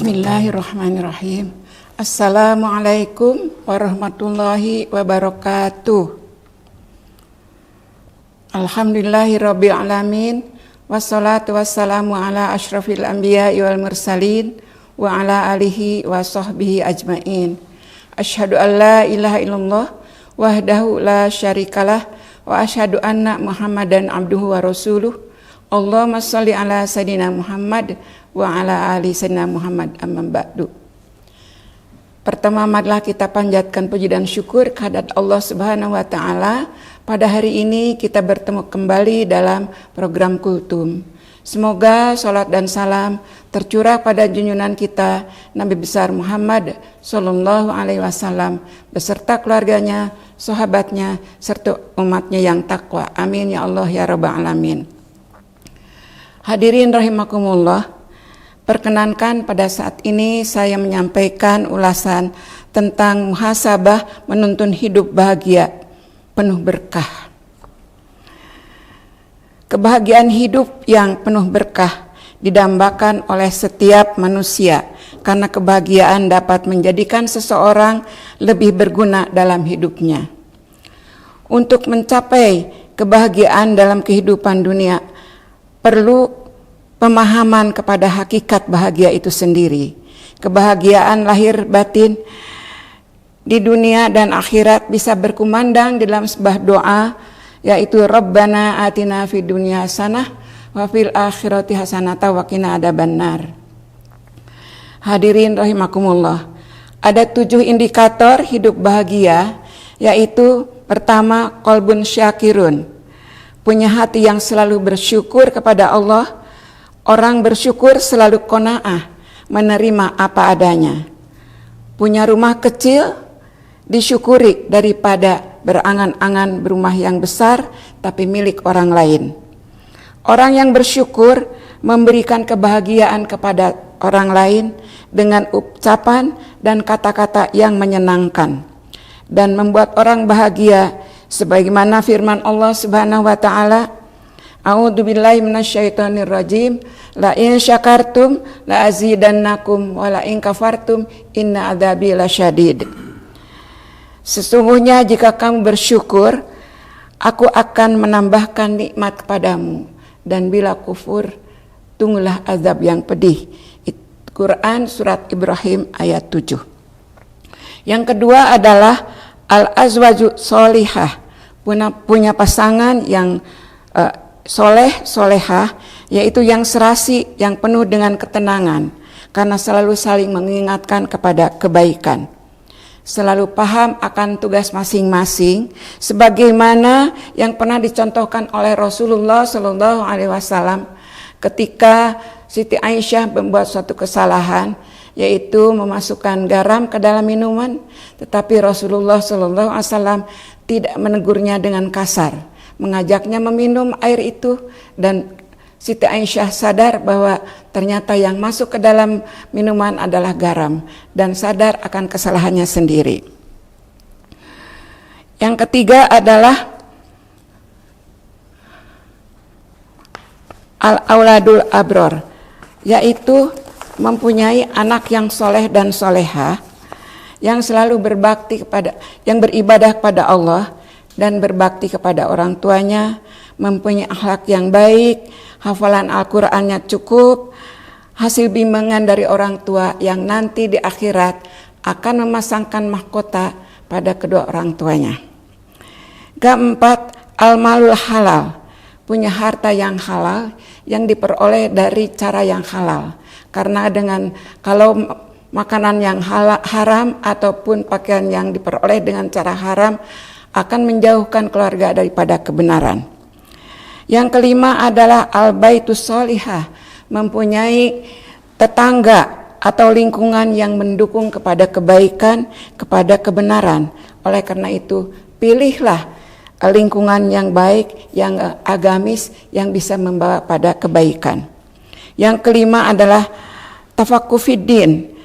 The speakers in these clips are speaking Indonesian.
Bismillahirrahmanirrahim. Assalamualaikum warahmatullahi wabarakatuh. Alhamdulillahirabbil alamin. Wassalatu wassalamu ala asyrafil anbiya'i wal mursalin wa ala alihi wa sahbihi ajmain. Asyhadu an la ilaha illallah wahdahu la syarikalah wa asyhadu anna Muhammadan abduhu wa rasuluh. Allahumma shalli ala sayyidina Muhammad wa ala ali sayyidina Muhammad, amma ba'du. Pertama marilah kita panjatkan puji dan syukur kehadirat Allah Subhanahu wa taala. Pada hari ini kita bertemu kembali dalam program Kultum. Semoga salat dan salam tercurah pada junjungan kita Nabi besar Muhammad sallallahu alaihi wasallam beserta keluarganya, sahabatnya serta umatnya yang takwa. Amin ya Allah ya rabbal alamin. Hadirin rahimakumullah, perkenankan pada saat ini saya menyampaikan ulasan tentang muhasabah menuntun hidup bahagia penuh berkah. Kebahagiaan hidup yang penuh berkah didambakan oleh setiap manusia karena kebahagiaan dapat menjadikan seseorang lebih berguna dalam hidupnya. Untuk mencapai kebahagiaan dalam kehidupan dunia perlu pemahaman kepada hakikat bahagia itu sendiri. Kebahagiaan lahir batin di dunia dan akhirat bisa berkumandang dalam sebuah doa, yaitu Rabbana atina fid dunya hasanah wa fil akhirati hasanah wa qina adzabannar. Hadirin rahimakumullah, ada 7 indikator hidup bahagia, yaitu pertama, qalbun syakirun, punya hati yang selalu bersyukur kepada Allah. Orang bersyukur selalu qanaah, menerima apa adanya. Punya rumah kecil disyukuri daripada berangan-angan berumah yang besar tapi milik orang lain. Orang yang bersyukur memberikan kebahagiaan kepada orang lain dengan ucapan dan kata-kata yang menyenangkan dan membuat orang bahagia, sebagaimana firman Allah Subhanahu wa taala, A'udzubillahi minasyaitonirrajim. La in syakartum la azidannakum wa la in kafartum inna adzabi lasyadid. Sesungguhnya jika kamu bersyukur, aku akan menambahkan nikmat kepadamu, dan bila kufur, tunggulah azab yang pedih. Quran surat Ibrahim ayat 7. Yang kedua adalah al-azwaju sholihah, punya pasangan yang solehah, yaitu yang serasi, yang penuh dengan ketenangan, karena selalu saling mengingatkan kepada kebaikan, selalu paham akan tugas masing-masing, sebagaimana yang pernah dicontohkan oleh Rasulullah Shallallahu Alaihi Wasallam ketika Siti Aisyah membuat suatu kesalahan, yaitu memasukkan garam ke dalam minuman, tetapi Rasulullah Shallallahu Alaihi Wasallam tidak menegurnya dengan kasar, mengajaknya meminum air itu, dan Siti Aisyah sadar bahwa ternyata yang masuk ke dalam minuman adalah garam dan sadar akan kesalahannya sendiri. Yang ketiga adalah al-auladul abror, yaitu mempunyai anak yang soleh dan soleha, yang selalu berbakti kepada, yang beribadah kepada Allah dan berbakti kepada orang tuanya, mempunyai akhlak yang baik, hafalan Al-Qur'annya cukup, hasil bimbingan dari orang tua yang nanti di akhirat akan memasangkan mahkota pada kedua orang tuanya. Keempat, al-malul halal, punya harta yang halal yang diperoleh dari cara yang halal. Karena kalau makanan yang haram ataupun pakaian yang diperoleh dengan cara haram akan menjauhkan keluarga daripada kebenaran. Yang kelima adalah al-baitus sholihah, mempunyai tetangga atau lingkungan yang mendukung kepada kebaikan, kepada kebenaran. Oleh karena itu, pilihlah lingkungan yang baik, yang agamis, yang bisa membawa pada kebaikan. Yang kelima adalah tafaqquh fiddin,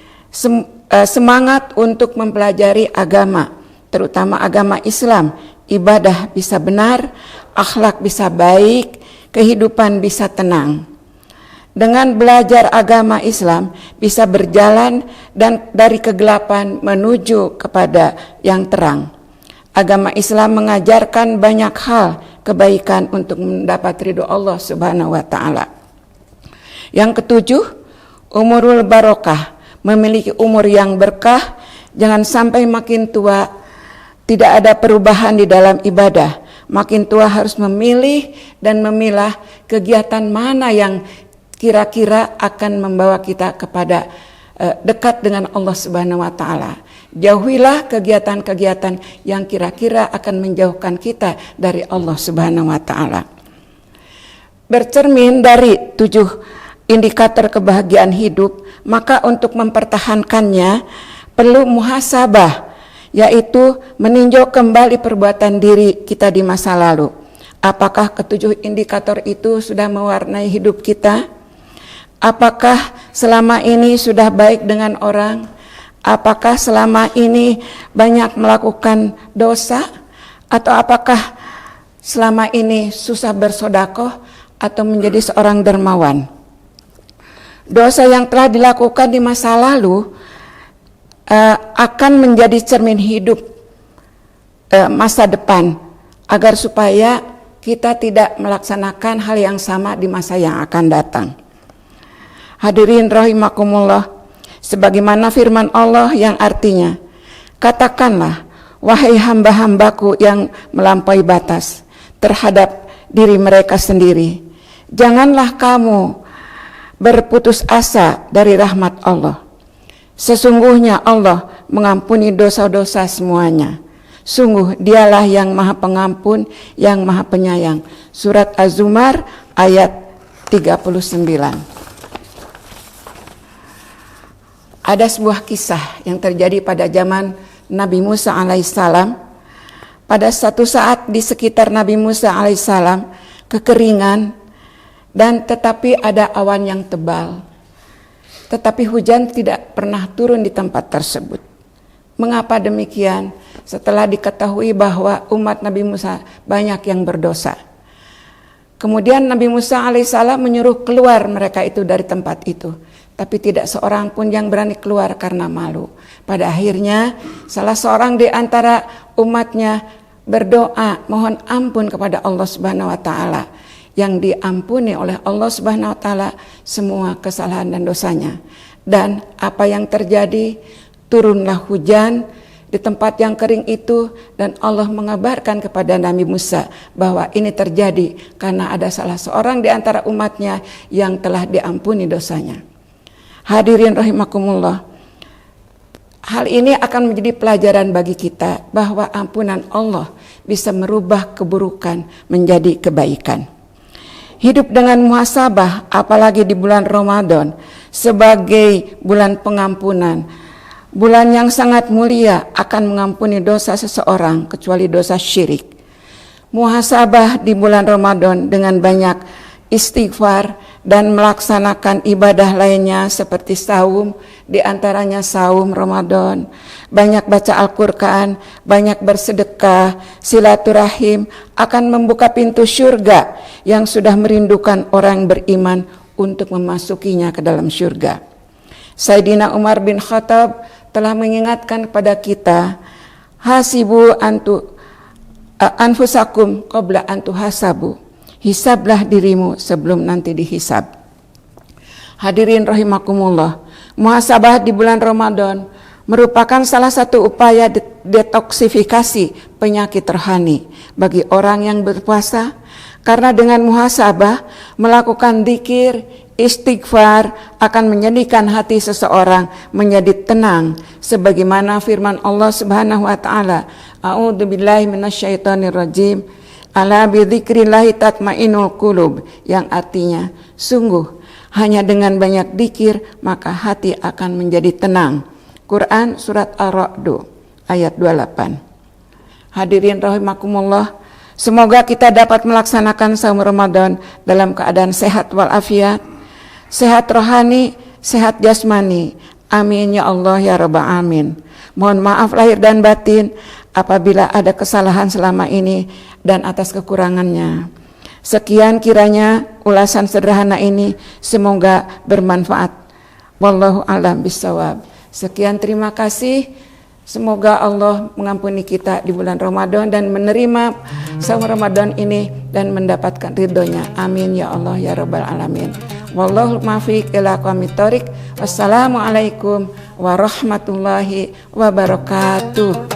semangat untuk mempelajari agama, terutama agama Islam. Ibadah bisa benar, akhlak bisa baik, kehidupan bisa tenang. Dengan belajar agama Islam bisa berjalan dan dari kegelapan menuju kepada yang terang. Agama Islam mengajarkan banyak hal kebaikan untuk mendapat ridho Allah Subhanahu wa taala. Yang ketujuh, umurul barokah, memiliki umur yang berkah, jangan sampai makin tua tidak ada perubahan di dalam ibadah. Makin tua harus memilih dan memilah kegiatan mana yang kira-kira akan membawa kita kepada dekat dengan Allah Subhanahu wa taala. Jauhilah kegiatan-kegiatan yang kira-kira akan menjauhkan kita dari Allah Subhanahu wa taala. Bercermin dari 7 indikator kebahagiaan hidup, maka untuk mempertahankannya perlu muhasabah, yaitu meninjau kembali perbuatan diri kita di masa lalu. Apakah ke-7 indikator itu sudah mewarnai hidup kita? Apakah selama ini sudah baik dengan orang? Apakah selama ini banyak melakukan dosa? Atau apakah selama ini susah bersedekah atau menjadi seorang dermawan? Dosa yang telah dilakukan di masa lalu akan menjadi cermin hidup masa depan, agar supaya kita tidak melaksanakan hal yang sama di masa yang akan datang. Hadirin rahimakumullah, sebagaimana firman Allah yang artinya, katakanlah, wahai hamba-hambaku yang melampaui batas terhadap diri mereka sendiri, janganlah kamu berputus asa dari rahmat Allah. Sesungguhnya Allah mengampuni dosa-dosa semuanya. Sungguh dialah yang maha pengampun, yang maha penyayang. Surat Az-Zumar ayat 39. Ada sebuah kisah yang terjadi pada zaman Nabi Musa alaihissalam. Pada satu saat di sekitar Nabi Musa alaihissalam kekeringan, dan tetapi ada awan yang tebal. Tetapi hujan tidak pernah turun di tempat tersebut. Mengapa demikian? Setelah diketahui bahwa umat Nabi Musa banyak yang berdosa. Kemudian Nabi Musa alaihissalam menyuruh keluar mereka itu dari tempat itu. Tapi tidak seorang pun yang berani keluar karena malu. Pada akhirnya salah seorang di antara umatnya berdoa mohon ampun kepada Allah Subhanahu wa taala, yang diampuni oleh Allah Subhanahu wa taala semua kesalahan dan dosanya. Dan apa yang terjadi? Turunlah hujan di tempat yang kering itu, dan Allah mengabarkan kepada Nabi Musa bahwa ini terjadi karena ada salah seorang di antara umatnya yang telah diampuni dosanya. Hadirin rahimakumullah, hal ini akan menjadi pelajaran bagi kita bahwa ampunan Allah bisa merubah keburukan menjadi kebaikan. Hidup dengan muhasabah, apalagi di bulan Ramadan, sebagai bulan pengampunan, bulan yang sangat mulia, akan mengampuni dosa seseorang kecuali dosa syirik. Muhasabah di bulan Ramadan dengan banyak istighfar dan melaksanakan ibadah lainnya seperti saum, di antaranya saum Ramadan, banyak baca Al-Quran, banyak bersedekah, silaturahim, akan membuka pintu syurga yang sudah merindukan orang beriman untuk memasukinya ke dalam syurga. Sayyidina Umar bin Khattab telah mengingatkan kepada kita, hasibu anfusakum qabla antuhasabu. Hisablah dirimu sebelum nanti dihisab. Hadirin rahimakumullah, muhasabah di bulan Ramadan merupakan salah satu upaya detoksifikasi penyakit rohani bagi orang yang berpuasa, karena dengan muhasabah melakukan dzikir, istighfar akan menjadikan hati seseorang menjadi tenang, sebagaimana firman Allah Subhanahu wa taala, a'udzubillahi minasyaitonirrajim, ala bidzikrillahi tatmainnul qulub, yang artinya sungguh hanya dengan banyak dzikir maka hati akan menjadi tenang. Quran surat Ar-Ra'd ayat 28. Hadirin rahimakumullah, semoga kita dapat melaksanakan saum Ramadan dalam keadaan sehat walafiat, sehat rohani, sehat jasmani. Amin ya Allah ya rabbal alamin. Mohon maaf lahir dan batin apabila ada kesalahan selama ini dan atas kekurangannya. Sekian kiranya, ulasan sederhana ini semoga bermanfaat. Wallahu a'lam bishawab. Sekian, terima kasih. Semoga Allah mengampuni kita di bulan Ramadan dan menerima saum Ramadan ini dan mendapatkan ridhonya. Amin ya Allah ya Rabbal Alamin. Wallahu muwaffiq ila aqwamit thoriq. Wassalamualaikum warahmatullahi wabarakatuh.